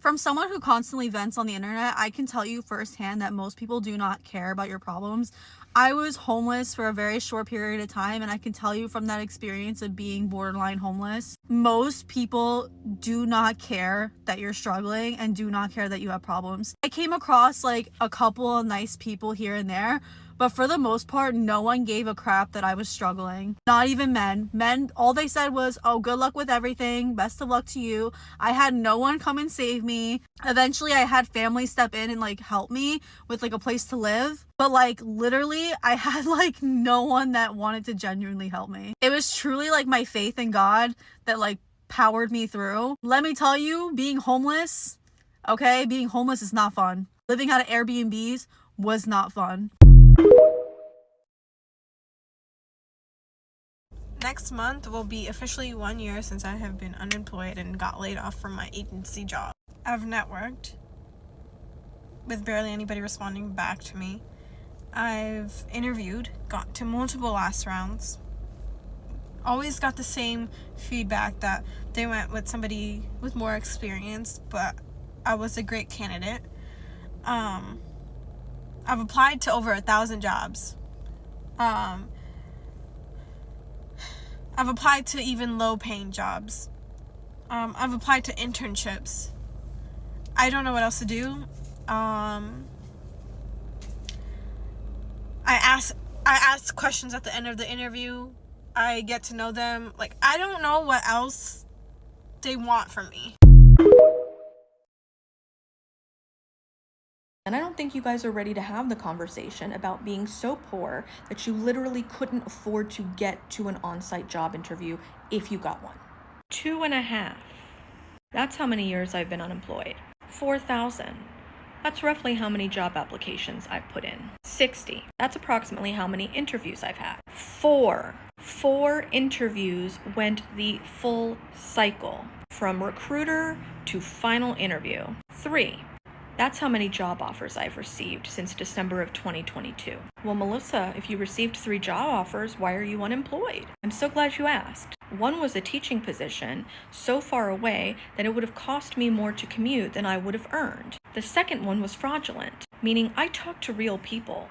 From someone who constantly vents on the internet, I can tell you firsthand that most people do not care about your problems. I was homeless for a very short period of time, and I can tell you from that experience of being borderline homeless, most people do not care that you're struggling and do not care that you have problems. I came across like a couple of nice people here and there, but for the most part, no one gave a crap that I was struggling. Not even men. Men, all they said was, oh, good luck with everything. Best of luck to you. I had no one come and save me. Eventually, I had family step in and like help me with like a place to live. But like literally, I had like no one that wanted to genuinely help me. It was truly like my faith in God that like powered me through. Let me tell you, being homeless, okay, being homeless is not fun. Living out of Airbnbs was not fun. Next month will be officially 1 year since I have been unemployed and got laid off from my agency job. I've networked with barely anybody responding back to me. I've interviewed, got to multiple last rounds. Always got the same feedback that they went with somebody with more experience, but I was a great candidate. I've applied to over 1,000 jobs. I've applied to even low-paying jobs. I've applied to internships. I don't know what else to do. I ask questions at the end of the interview. I get to know them. Like, I don't know what else they want from me. And I don't think you guys are ready to have the conversation about being so poor that you literally couldn't afford to get to an on-site job interview if you got one. 2.5. That's how many years I've been unemployed. 4,000. That's roughly how many job applications I've put in. 60. That's approximately how many interviews I've had. 4 interviews went the full cycle, from recruiter to final interview. 3. That's how many job offers I've received since December of 2022. Well, Melissa, if you received 3 job offers, why are you unemployed? I'm so glad you asked. One was a teaching position so far away that it would have cost me more to commute than I would have earned. The second one was fraudulent, meaning I talked to real people.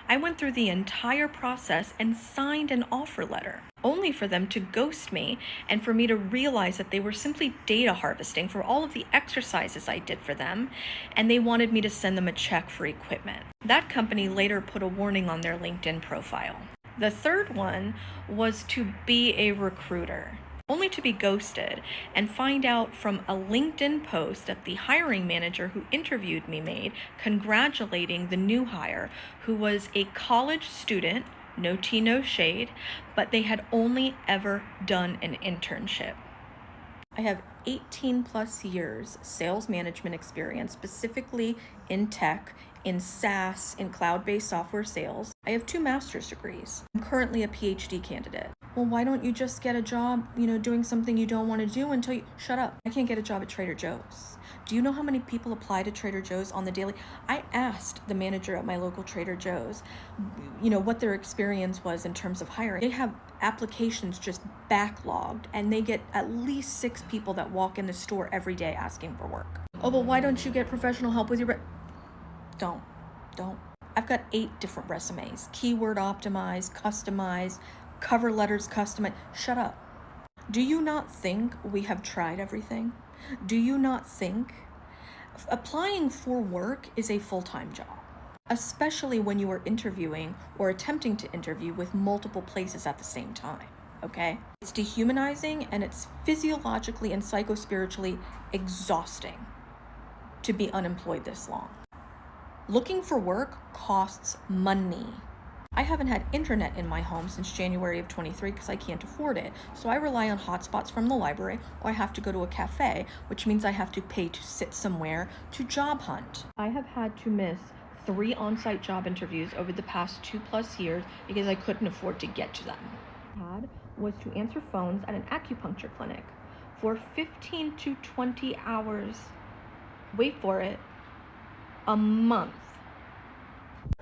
I went through the entire process and signed an offer letter, only for them to ghost me and for me to realize that they were simply data harvesting for all of the exercises I did for them, and they wanted me to send them a check for equipment. That company later put a warning on their LinkedIn profile. The third one was to be a recruiter, only to be ghosted and find out from a LinkedIn post that the hiring manager who interviewed me made, congratulating the new hire, who was a college student, no tea, no shade, but they had only ever done an internship. I have 18 plus years sales management experience, specifically in tech, in SaaS, in cloud-based software sales. I have 2 master's degrees. I'm currently a PhD candidate. Well, why don't you just get a job, doing something you don't want to do until you... Shut up. I can't get a job at Trader Joe's. Do you know how many people apply to Trader Joe's on the daily? I asked the manager at my local Trader Joe's, what their experience was in terms of hiring. They have applications just backlogged, and they get at least 6 people that walk in the store every day asking for work. Oh, but why don't you get professional help with your... Don't. I've got 8 different resumes. Keyword optimized, customized, cover letters customized. Shut up. Do you not think we have tried everything? Do you not think applying for work is a full-time job? Especially when you are interviewing or attempting to interview with multiple places at the same time, okay? It's dehumanizing, and it's physiologically and psychospiritually exhausting to be unemployed this long. Looking for work costs money. I haven't had internet in my home since January of 23 because I can't afford it. So I rely on hotspots from the library, or I have to go to a cafe, which means I have to pay to sit somewhere to job hunt. I have had to miss 3 on-site job interviews over the past 2+ years because I couldn't afford to get to them. Was to answer phones at an acupuncture clinic for 15 to 20 hours. Wait for it. A month.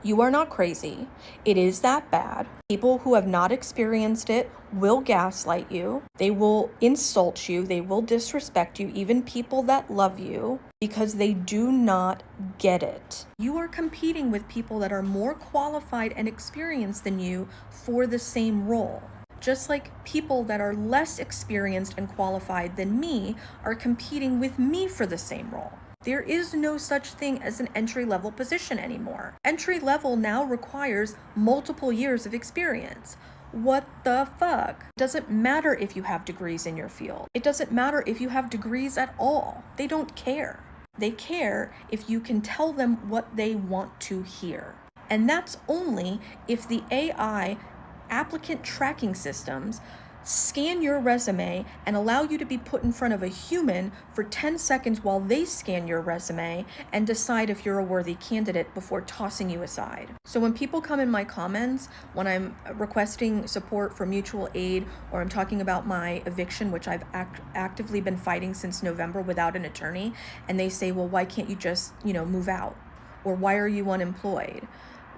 You are not crazy. It is that bad. People who have not experienced it will gaslight you. They will insult you. They will disrespect you, even people that love you, because they do not get it. You are competing with people that are more qualified and experienced than you for the same role. Just like people that are less experienced and qualified than me are competing with me for the same role. There is no such thing as an entry-level position anymore. Entry-level now requires multiple years of experience. What the fuck? It doesn't matter if you have degrees in your field. It doesn't matter if you have degrees at all. They don't care. They care if you can tell them what they want to hear. And that's only if the AI applicant tracking systems scan your resume and allow you to be put in front of a human for 10 seconds while they scan your resume and decide if you're a worthy candidate before tossing you aside. So when people come in my comments, when I'm requesting support for mutual aid, or I'm talking about my eviction, which I've actively been fighting since November without an attorney, and they say, well, why can't you just, move out? Or why are you unemployed?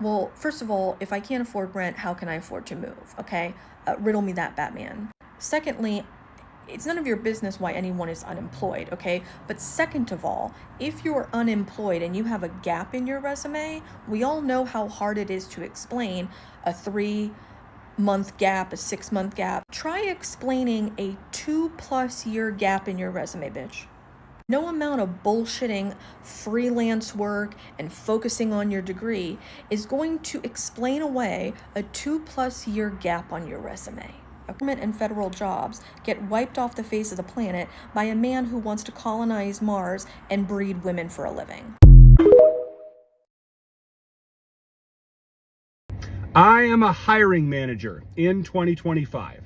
Well, first of all, if I can't afford rent, how can I afford to move? Okay? Riddle me that, Batman. Secondly, it's none of your business why anyone is unemployed, okay? But second of all, if you're unemployed and you have a gap in your resume, we all know how hard it is to explain a 3-month gap, a 6-month gap. Try explaining a 2+ year gap in your resume, bitch. No amount of bullshitting freelance work and focusing on your degree is going to explain away a 2+ year gap on your resume. Government and federal jobs get wiped off the face of the planet by a man who wants to colonize Mars and breed women for a living. I am a hiring manager in 2025.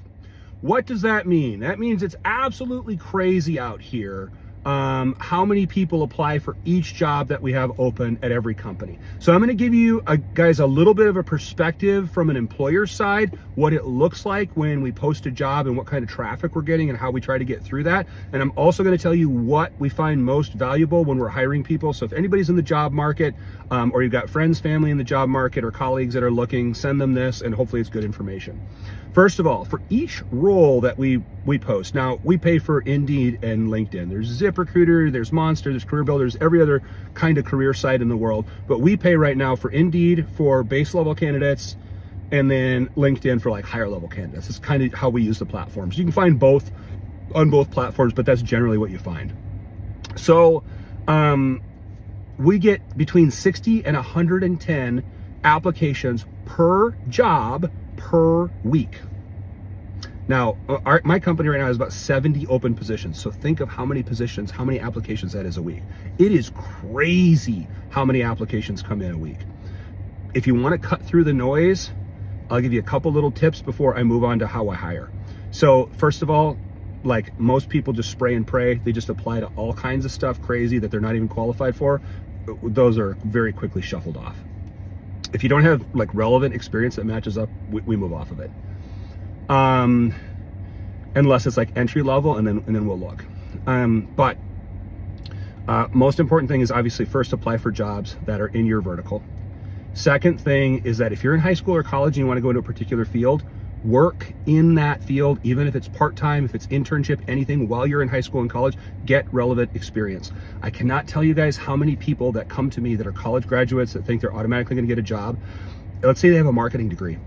What does that mean? That means it's absolutely crazy out here how many people apply for each job that we have open at every company. So I'm going to give you guys a little bit of a perspective from an employer's side, what it looks like when we post a job and what kind of traffic we're getting and how we try to get through that. And I'm also going to tell you what we find most valuable when we're hiring people. So if anybody's in the job market, or you've got friends, family in the job market, or colleagues that are looking, send them this, and hopefully it's good information. First of all, for each role that we post, now we pay for Indeed and LinkedIn. There's ZipRecruiter, there's Monster, there's Career Builder, there's every other kind of career site in the world. But we pay right now for Indeed for base level candidates, and then LinkedIn for like higher level candidates. It's kind of how we use the platforms. You can find both on both platforms, but that's generally what you find. So we get between 60 and 110 applications per job per week. Now, my company right now has about 70 open positions. So think of how many positions, how many applications that is a week. It is crazy how many applications come in a week. If you want to cut through the noise, I'll give you a couple little tips before I move on to how I hire. So first of all, like most people just spray and pray. They just apply to all kinds of stuff crazy that they're not even qualified for. Those are very quickly shuffled off. If you don't have like relevant experience that matches up, we move off of it. Unless it's like entry level, and then we'll look. But most important thing is obviously first apply for jobs that are in your vertical. Second thing is that if you're in high school or college and you want to go into a particular field, work in that field, even if it's part-time, if it's internship, anything while you're in high school and college, get relevant experience. I cannot tell you guys how many people that come to me that are college graduates that think they're automatically going to get a job. Let's say they have a marketing degree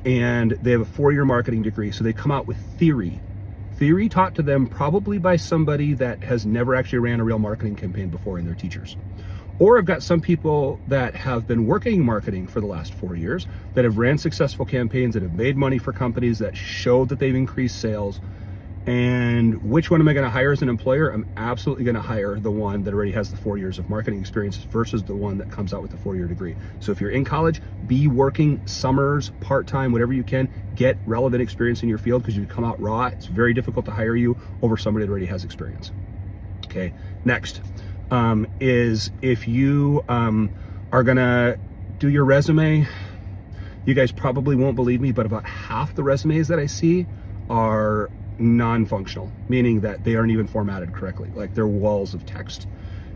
and they have a 4-year marketing degree. So they come out with theory taught to them probably by somebody that has never actually ran a real marketing campaign before in their teachers. Or I've got some people that have been working in marketing for the last 4 years that have ran successful campaigns, that have made money for companies, that showed that they've increased sales. And which one am I going to hire as an employer? I'm absolutely going to hire the one that already has the 4 years of marketing experience versus the one that comes out with the 4-year degree. So if you're in college, be working summers, part-time, whatever you can, get relevant experience in your field, because you come out raw. It's very difficult to hire you over somebody that already has experience. Okay, next. Is if you are gonna do your resume, you guys probably won't believe me, but about half the resumes that I see are non-functional, meaning that they aren't even formatted correctly, like they're walls of text.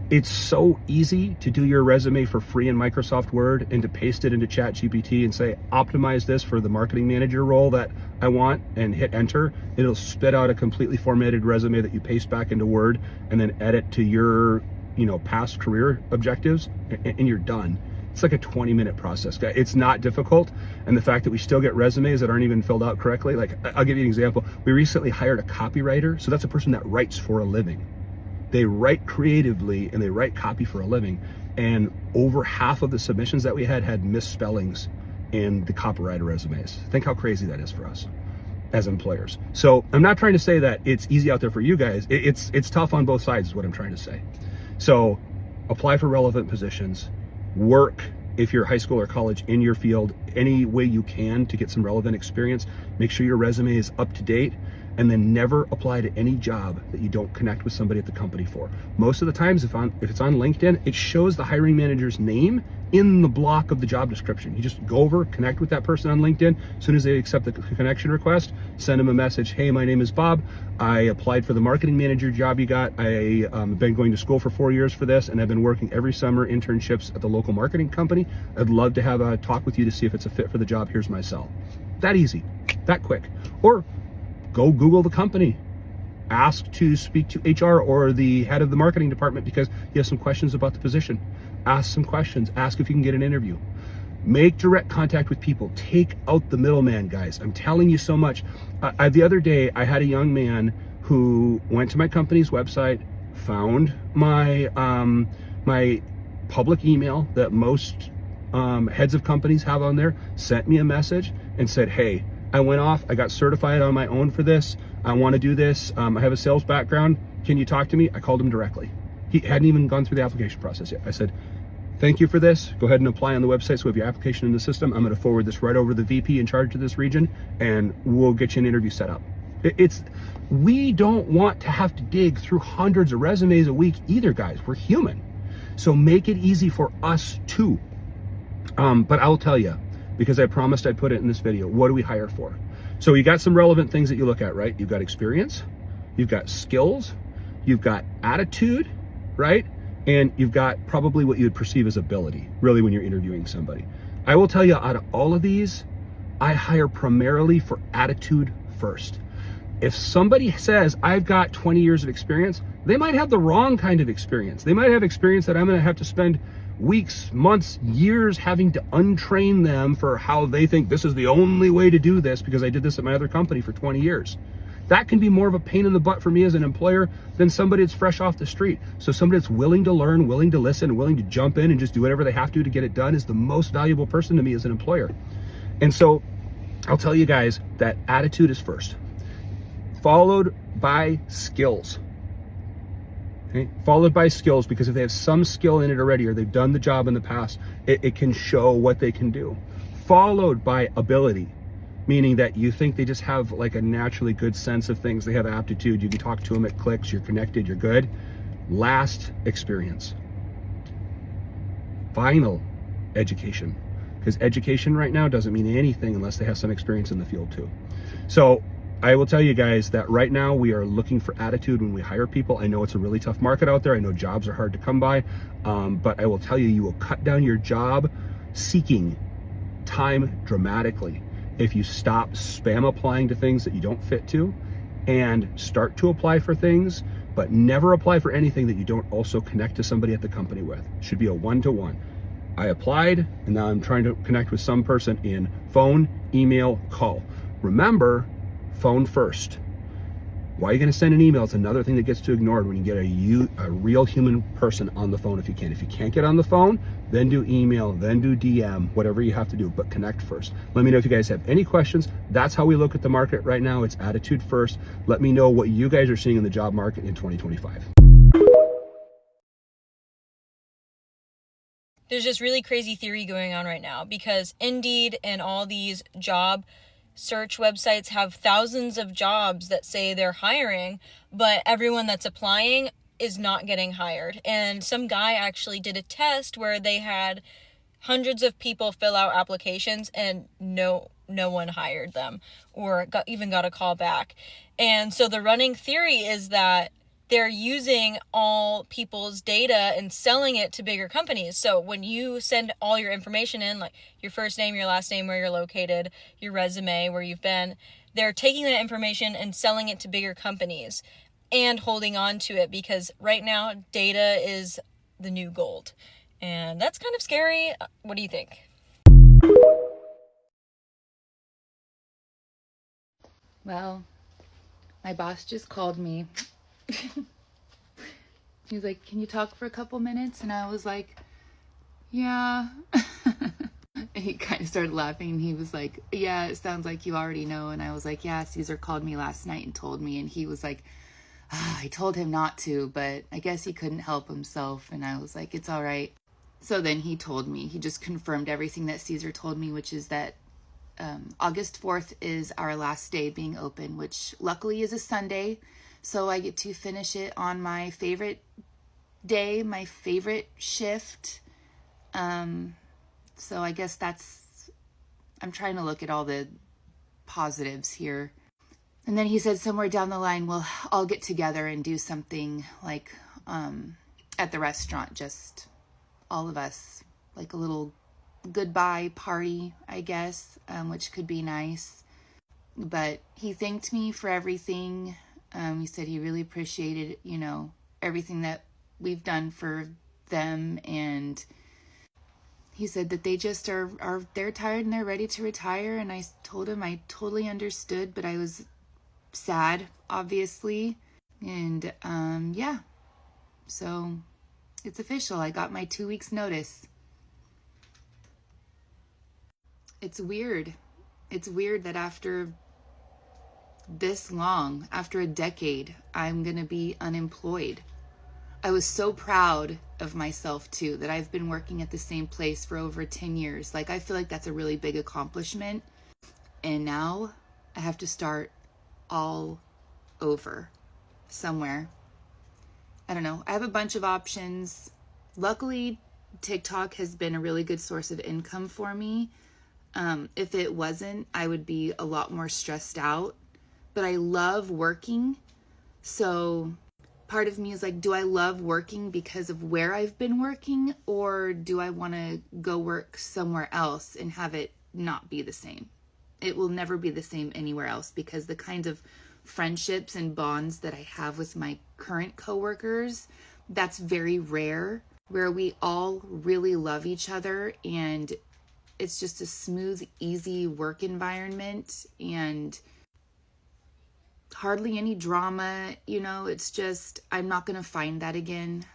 It's so easy to do your resume for free in Microsoft Word and to paste it into ChatGPT and say, optimize this for the marketing manager role that I want, and hit enter. It'll spit out a completely formatted resume that you paste back into Word and then edit to your, past career objectives, and you're done. It's like a 20-minute process. It's not difficult. And the fact that we still get resumes that aren't even filled out correctly, like, I'll give you an example. We recently hired a copywriter. So that's a person that writes for a living. They write creatively and they write copy for a living. And over half of the submissions that we had misspellings in the copywriter resumes. Think how crazy that is for us as employers. So I'm not trying to say that it's easy out there for you guys. It's tough on both sides is what I'm trying to say. So apply for relevant positions, work if you're high school or college in your field any way you can to get some relevant experience. Make sure your resume is up to date, and then never apply to any job that you don't connect with somebody at the company for. Most of the times, if it's on LinkedIn, it shows the hiring manager's name in the block of the job description. You just go over, connect with that person on LinkedIn. As soon as they accept the connection request, send them a message. Hey, my name is Bob. I applied for the marketing manager job you got. I've been going to school for 4 years for this, and I've been working every summer internships at the local marketing company. I'd love to have a talk with you to see if it's a fit for the job. Here's my cell. That easy, that quick. Or go Google the company. Ask to speak to HR or the head of the marketing department because you have some questions about the position. Ask some questions. Ask if you can get an interview. Make direct contact with people. Take out the middleman, guys. I'm telling you so much. The other day, I had a young man who went to my company's website, found my my public email that most heads of companies have on there, sent me a message and said, hey, I went off, I got certified on my own for this. I want to do this. I have a sales background. Can you talk to me? I called him directly. He hadn't even gone through the application process yet. I said, thank you for this. Go ahead and apply on the website so we have your application in the system. I'm going to forward this right over to the VP in charge of this region, and we'll get you an interview set up. We don't want to have to dig through hundreds of resumes a week either, guys. We're human. So make it easy for us too. But I'll tell you, because I promised I'd put it in this video, what do we hire for? So you got some relevant things that you look at, right? You've got experience, you've got skills, you've got attitude, right? And you've got probably what you would perceive as ability, really, when you're interviewing somebody. I will tell you, out of all of these, I hire primarily for attitude first. If somebody says, I've got 20 years of experience, they might have the wrong kind of experience. They might have experience that I'm gonna have to spend weeks, months, years having to untrain them for how they think this is the only way to do this because I did this at my other company for 20 years. That can be more of a pain in the butt for me as an employer than somebody that's fresh off the street. So somebody that's willing to learn, willing to listen, willing to jump in and just do whatever they have to get it done is the most valuable person to me as an employer. And so I'll tell you guys that attitude is first, followed by skills. Okay? Followed by skills, because if they have some skill in it already or they've done the job in the past, it can show what they can do. Followed by ability, meaning that you think they just have like a naturally good sense of things. They have aptitude. You can talk to them, it clicks, you're connected, you're good. Last, experience. Final, education. Because education right now doesn't mean anything unless they have some experience in the field too. So I will tell you guys that right now we are looking for attitude when we hire people. I know it's a really tough market out there. I know jobs are hard to come by, but I will tell you, you will cut down your job seeking time dramatically if you stop spam applying to things that you don't fit to and start to apply for things, but never apply for anything that you don't also connect to somebody at the company with. It should be a one-to-one. I applied, and now I'm trying to connect with some person in phone, email, call. Remember, phone first. Why are you going to send an email? It's another thing that gets too ignored when you get a real human person on the phone if you can. If you can't get on the phone, then do email, then do DM, whatever you have to do, but connect first. Let me know if you guys have any questions. That's how we look at the market right now. It's attitude first. Let me know what you guys are seeing in the job market in 2025. There's this really crazy theory going on right now because Indeed and all these job search websites have thousands of jobs that say they're hiring, but everyone that's applying is not getting hired. And some guy actually did a test where they had hundreds of people fill out applications and no one hired them or even got a call back. And so the running theory is that they're using all people's data and selling it to bigger companies. So when you send all your information in, like your first name, your last name, where you're located, your resume, where you've been, they're taking that information and selling it to bigger companies and holding on to it, because right now data is the new gold. And that's kind of scary. What do you think? Well, my boss just called me. He was like, "Can you talk for a couple minutes?" And I was like, "Yeah." And he kind of started laughing, and he was like, "Yeah, it sounds like you already know." And I was like, "Yeah, Caesar called me last night and told me." And he was like, "I told him not to, but I guess he couldn't help himself." And I was like, "It's all right." So then he told me, he just confirmed everything that Caesar told me, which is that August 4th is our last day being open, which luckily is a Sunday. So I get to finish it on my favorite day, my favorite shift. So I guess I'm trying to look at all the positives here. And then he said somewhere down the line, we'll all get together and do something like at the restaurant, just all of us, like a little goodbye party, I guess, which could be nice. But he thanked me for everything. He said he really appreciated, everything that we've done for them. And he said that they just they're tired and they're ready to retire. And I told him I totally understood, but I was sad, obviously. And yeah, so it's official. I got my 2 weeks notice. It's weird. It's weird that after this long, after a decade, I'm going to be unemployed. I was so proud of myself too, that I've been working at the same place for over 10 years. Like, I feel like that's a really big accomplishment. And now I have to start all over somewhere. I don't know. I have a bunch of options. Luckily, TikTok has been a really good source of income for me. If it wasn't, I would be a lot more stressed out. But I love working. So part of me is like, do I love working because of where I've been working? Or do I want to go work somewhere else and have it not be the same? It will never be the same anywhere else, because the kinds of friendships and bonds that I have with my current coworkers, that's very rare, where we all really love each other and it's just a smooth, easy work environment and hardly any drama. It's just, I'm not going to find that again.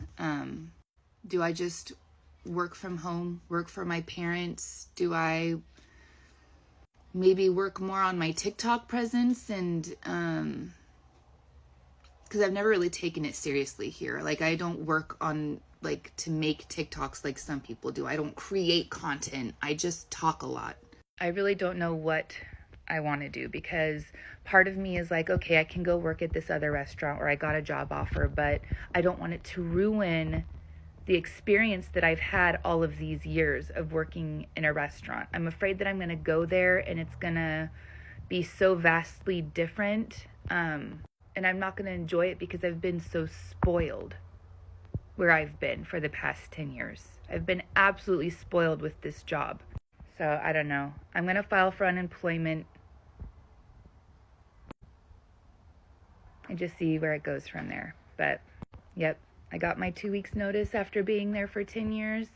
Do I just work from home, work for my parents? Do I maybe work more on my TikTok presence? And because I've never really taken it seriously here. Like, I don't work on to make TikToks like some people do. I don't create content. I just talk a lot. I really don't know what I want to do, because part of me is like, okay, I can go work at this other restaurant, or I got a job offer, but I don't want it to ruin the experience that I've had all of these years of working in a restaurant. I'm afraid that I'm going to go there and it's going to be so vastly different. And I'm not going to enjoy it because I've been so spoiled where I've been for the past 10 years. I've been absolutely spoiled with this job. So I don't know. I'm going to file for unemployment and just see where it goes from there. But yep, I got my 2 weeks notice after being there for 10 years.